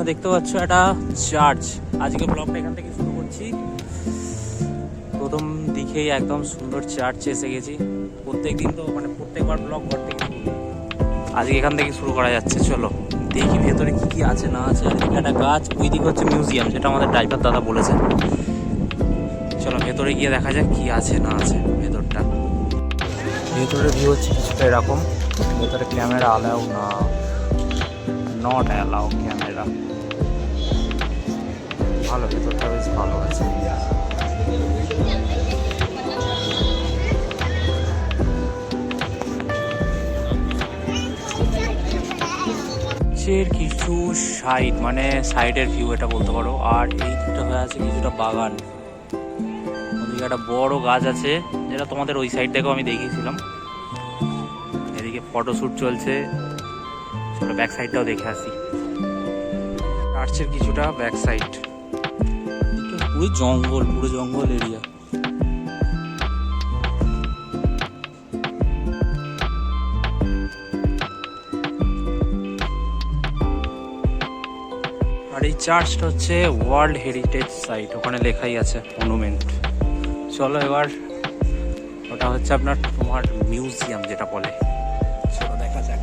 দেখতে পাচ্ছ একটা চার্চ। আজকে ব্লগটা এখান থেকে শুরু করছি। প্রথম দিকেই একদম সুন্দর চার্চ এসে গেছি। প্রত্যেকদিন তো প্রত্যেকবার ব্লগ ঘর থেকে শুরু, আজকে এখান থেকে শুরু করা যাচ্ছে। চলো দেখি ভেতরে কি কি আছে না আছে। আর এদিকে একটা গাছ, ওই দিকে হচ্ছে মিউজিয়াম, যেটা আমাদের ড্রাইভার দাদা বলেছে। চলো ভেতরে গিয়ে দেখা যাক কি আছে না আছে ভেতরটা। ভেতরে ভিউ হচ্ছে কিছুটা এরকম। ভেতরে ক্যামেরা অ্যালাউ না, নট অ্যালাউ ক্যামেরা। ভালো, ভেতরটা বেশ ভালো আছে। কিছু সাইড সাইডের ভিউ এটা বলতে পারো। আর এই দিকটা হয়ে আছে কিছুটা বাগান। ওদিকে একটা বড় গাছ আছে, যেটা তোমাদের ওই সাইড থেকেও আমি দেখিয়েছিলাম। এদিকে ফটোশ্যুট চলছে। চলো ব্যাক সাইডটাও দেখে আসি। চার্চের কিছুটা ব্যাক সাইড, পুরো জঙ্গল, পুরো জঙ্গল এরিয়া। আর এই চার্চটা হচ্ছে ওয়ার্ল্ড হেরিটেজ সাইট, ওখানে লেখাই আছে মনুমেন্ট। চলো এবার ওটা হচ্ছে তোমার মিউজিয়াম যেটা বলে। চলো দেখা যাক।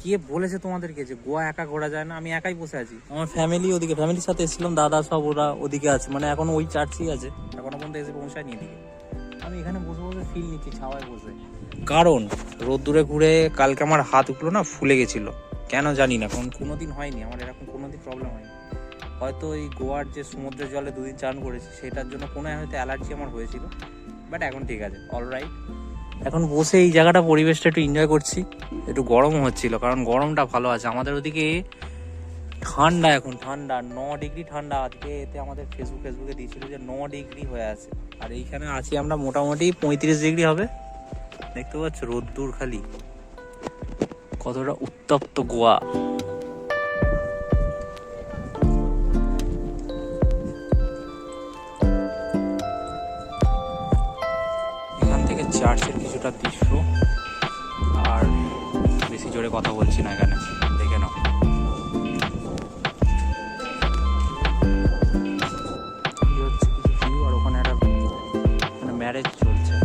কে বলেছে তোমাদেরকে যে গোয়া একা ঘোরা যায় না? আমি একাই বসে আছি, আমার ফ্যামিলি ওদিকে, ফ্যামিলির সাথে এসেছিলাম, দাদা সব ওরা ওদিকে আছে। এখন ওই চার্চই আছে, এখনো পর্যন্ত এসে পৌঁছায়নি এদিকে। আমি এখানে বসে বসে ফিল নিচ্ছি ছাওয়ায় বসে। কারণ রোদ্দুরে ঘুরে কালকে আমার হাতগুলো না ফুলে গেছিল, কেন জানি না। কোনোদিন হয়নি আমার এরকম, কোনোদিন প্রবলেম হয়নি। হয়তো এই গোয়ার যে সমুদ্রের জলে দুদিন চান করেছি, সেটার জন্য কোনো হয়তো অ্যালার্জি আমার হয়েছিল। বাট এখন ঠিক আছে, অলরাইট। এখন বসে এই জায়গাটা, পরিবেশটা একটু এনজয় করছি। একটু গরমও হচ্ছিল, কারণ গরমটা ভালো আছে। আমাদের ওদিকে ঠান্ডা, এখন ঠান্ডা 9 ডিগ্রি ঠান্ডা। আজকে এতে আমাদের ফেসবুকে দিয়েছিল যে 9 ডিগ্রি হয়ে আছে। আর এইখানে আছি আমরা মোটামুটি 35 ডিগ্রি হবে। দেখতে পাচ্ছ রোদ্দুর খালি, কতটা উত্তপ্ত গোয়া। এখান থেকে চার্চের কিছুটা দৃশ্য। আর বেশি জোরে কথা বলছি না, এখানে দেখে নাও। হচ্ছে কিছু ভিউ, আর ওখানে একটা ম্যারেজ চলছে।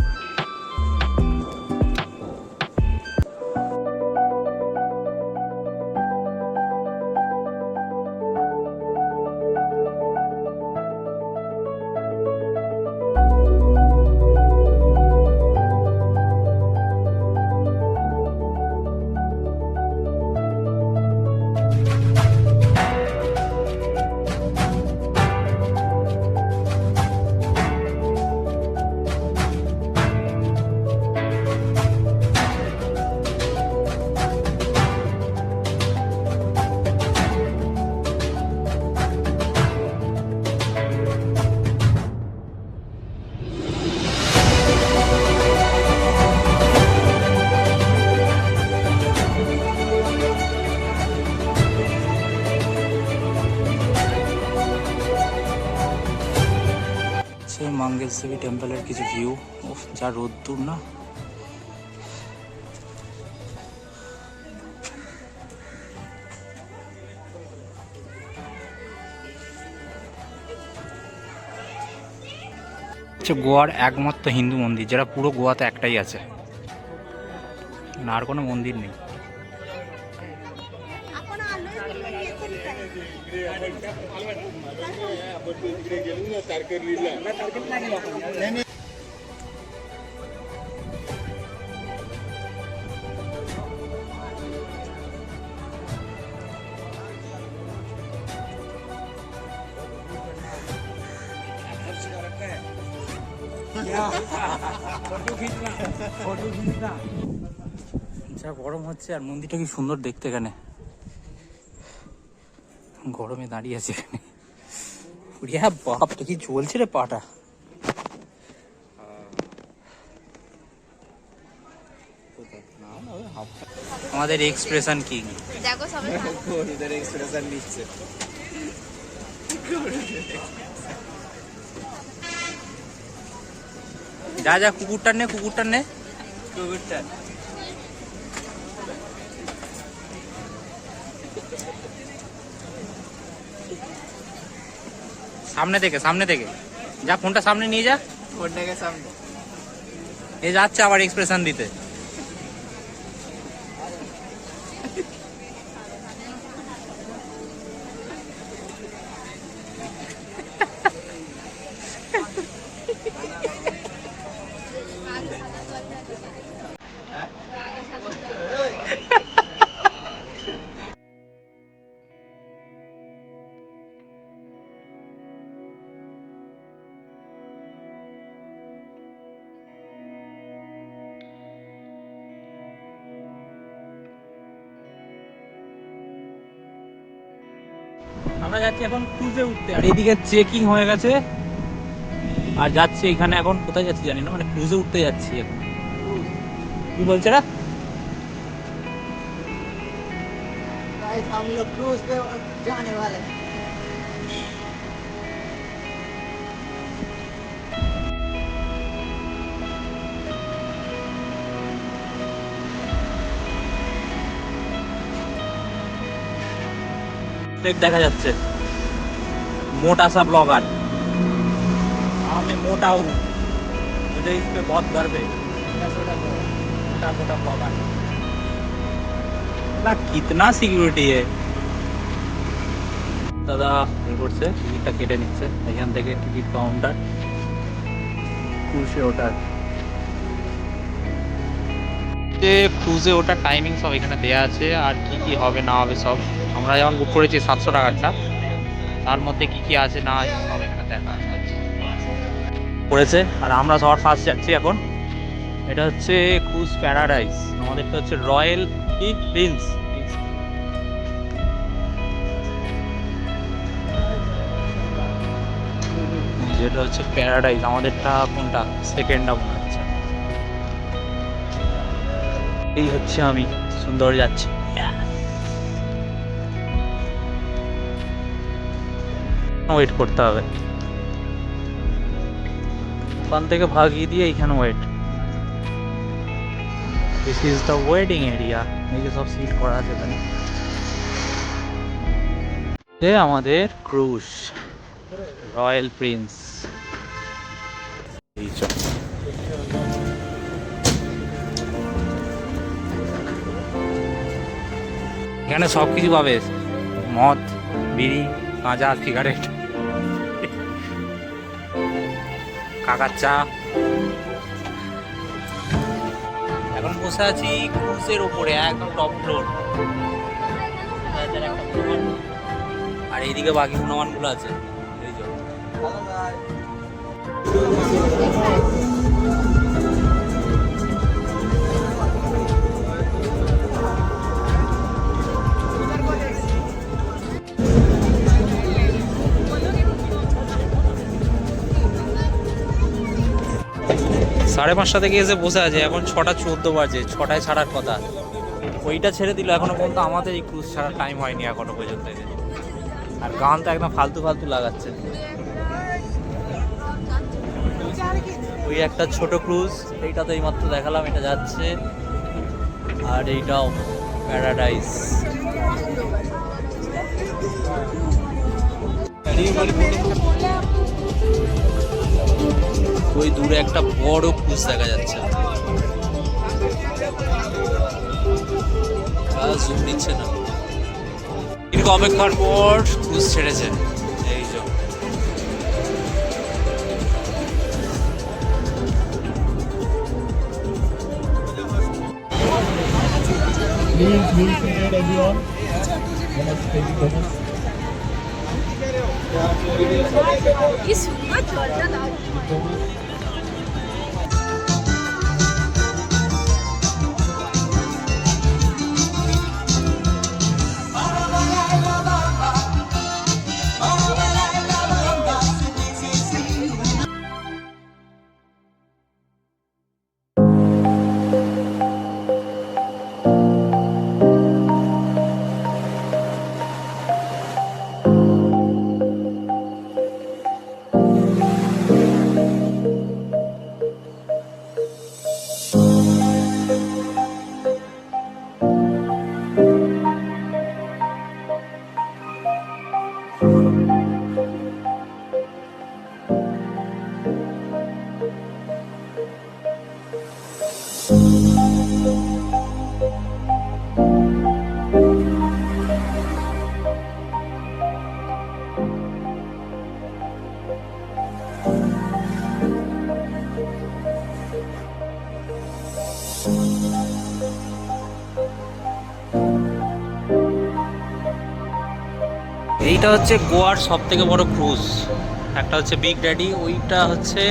মাঙ্গেশদেবী টেম্পলের কিছু ভিউ। যা রোদ্দুর না। গোয়ার একমাত্র হিন্দু মন্দির, যেটা পুরো গোয়াতে একটাই আছে, না আর কোনো মন্দির নেই। যা গরম হচ্ছে, আর মন্দিরটা কি সুন্দর দেখতে। এখানে গরমে দাঁড়িয়ে আছে এখানে। বাপ, কি চলছে রে পাটা। আমাদের এক্সপ্রেশন কিং দেখো, সবাই এক্সপ্রেশন নিচ্ছে। যা যা, কুকুরটার নে, কুকুরটার নে, কুকুরটা সামনে থেকে, সামনে থেকে যা, ফোনটা সামনে নিয়ে যা। ফোনটাকে সামনে এ যাচ্ছে আবার এক্সপ্রেশন দিতে। আমরা যাচ্ছি এখন ক্রুজে উঠতে, আর এদিকে চেকিং হয়ে গেছে, আর যাচ্ছি এখানে এখন কোথায় যাচ্ছি জানি না, মানে ক্রুজে উঠতে যাচ্ছি এখন। কি বলছে রা? गाइस हम लोग क्रूज पे जाने वाले हैं। দেখা যাচ্ছে मोटा सा ब्लॉगर, हाँ मैं मोटा हूँ, मुझे इस पे बहुत गर्व है, मोटा मोटा ब्लॉगर। कितना সিকিউরিটি है দাদা, করছে টিকিটটা কেটে নিচ্ছে এখান থেকে, টিকিট কাউন্টার, ক্রুজে ওঠার যে ক্রুজে ওঠার টাইমিং সব এখানে দেওয়া আছে, আর কি কি হবে না হবে সব। আমরা যেমন বুক করেছি 700 টাকারটা, তার মধ্যে কি কি আছে না আছে সব এখানে দেখা পড়েছে। আর আমরা সবার ফার্স্ট যাচ্ছি এখন, এটা হচ্ছে ক্রুজ প্যারাডাইস, আমাদেরটা হচ্ছে রয়্যাল কি প্রিন্স, যেটা হচ্ছে প্যারাডাইস। আমাদেরটা কোনটা, সেকেন্ডটা মনে হচ্ছে। এই হচ্ছে আমি, সুন্দর যাচ্ছি। ওয়েট করতে হবে, ওখান থেকে ভাগিয়ে দিয়ে এইখানে wait. This is the waiting area, এই যে সব সিট করা আছে এখানে। আমাদের ক্রুজ রয়্যাল প্রিন্স, এই চল। এখানে সব কিছু পাবে, মদ, বিড়ি, গাঁজা, সিগারেট, কাকার চা। এখন বসে আছি ক্রুজের উপরে, একদম টপ ফ্লোর, আর এইদিকে বাকি গুণমানগুলো আছে। এই যে সাড়ে 5টা থেকে এসে বসে আছে, এখন 6:14 বাজে, 6টায় ছাড়ার কথা। ওইটা ছেড়ে দিল, এখনো পর্যন্ত আমাদের এই ক্রুজ ছাড়ার টাইম হয়নি এখনো পর্যন্ত। আর গান তো একদম ফালতু ফালতু লাগাচ্ছে। ওই একটা ছোট ক্রুজ, এইটা তো এইমাত্র দেখালাম, এটা যাচ্ছে। আর এইটাও প্যারাডাইস। ওই দূরে একটা বড় ক্রুজ দেখা যাচ্ছে, জুম নিচ্ছে না। দীর্ঘ অপেক্ষার পর ক্রুজ ছেড়েছে, এই যে। এইটা হচ্ছে গোয়ার সব থেকে বড় ক্রুজ। একটা হচ্ছে বিগ ড্যাডি, ওইটা হচ্ছে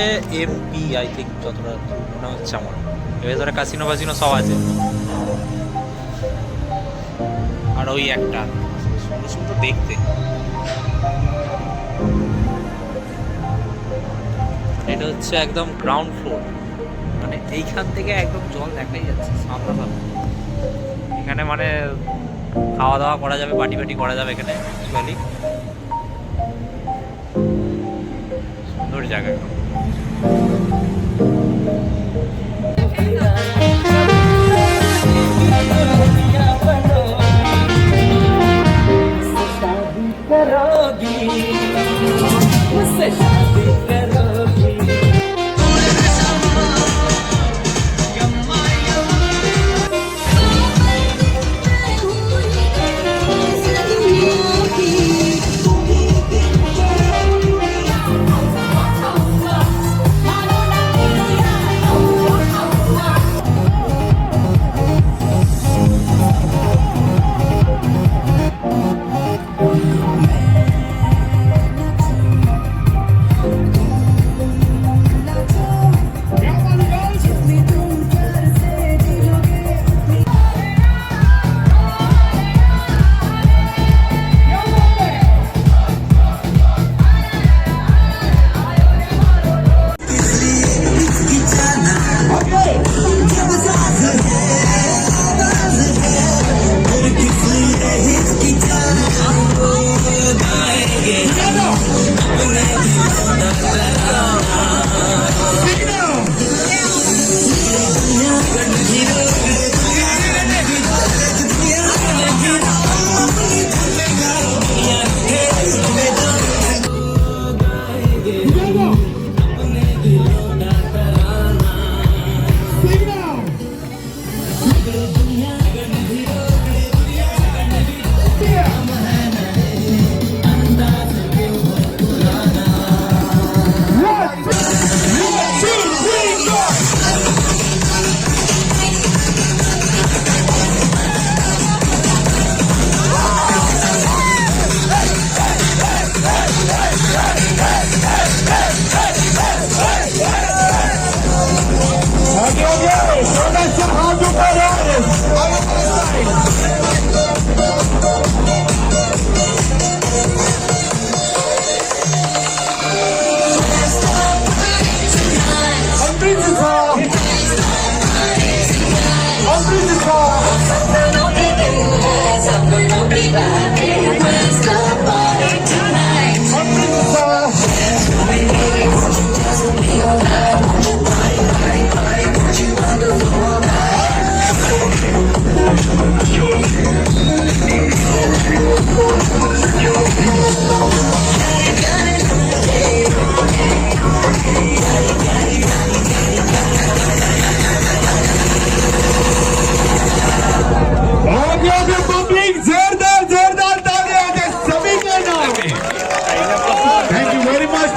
এমপি আই থিঙ্ক, যতটা মনে হচ্ছে আমার। এর ভেতরে কাসিনো ফাসিনো সব আছে। আর ওই একটা সুন্দর সুন্দর দেখতে। এটা হচ্ছে একদম গ্রাউন্ড ফ্লোর, মানে এইখান থেকে একদম জল দেখাই যাচ্ছে সামনাসামনি। এখানে মানে খাওয়া দাওয়া করা যাবে, পার্টি পার্টি করা যাবে এখানে। অ্যাকচুয়ালি সুন্দর জায়গা।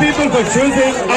People for choosing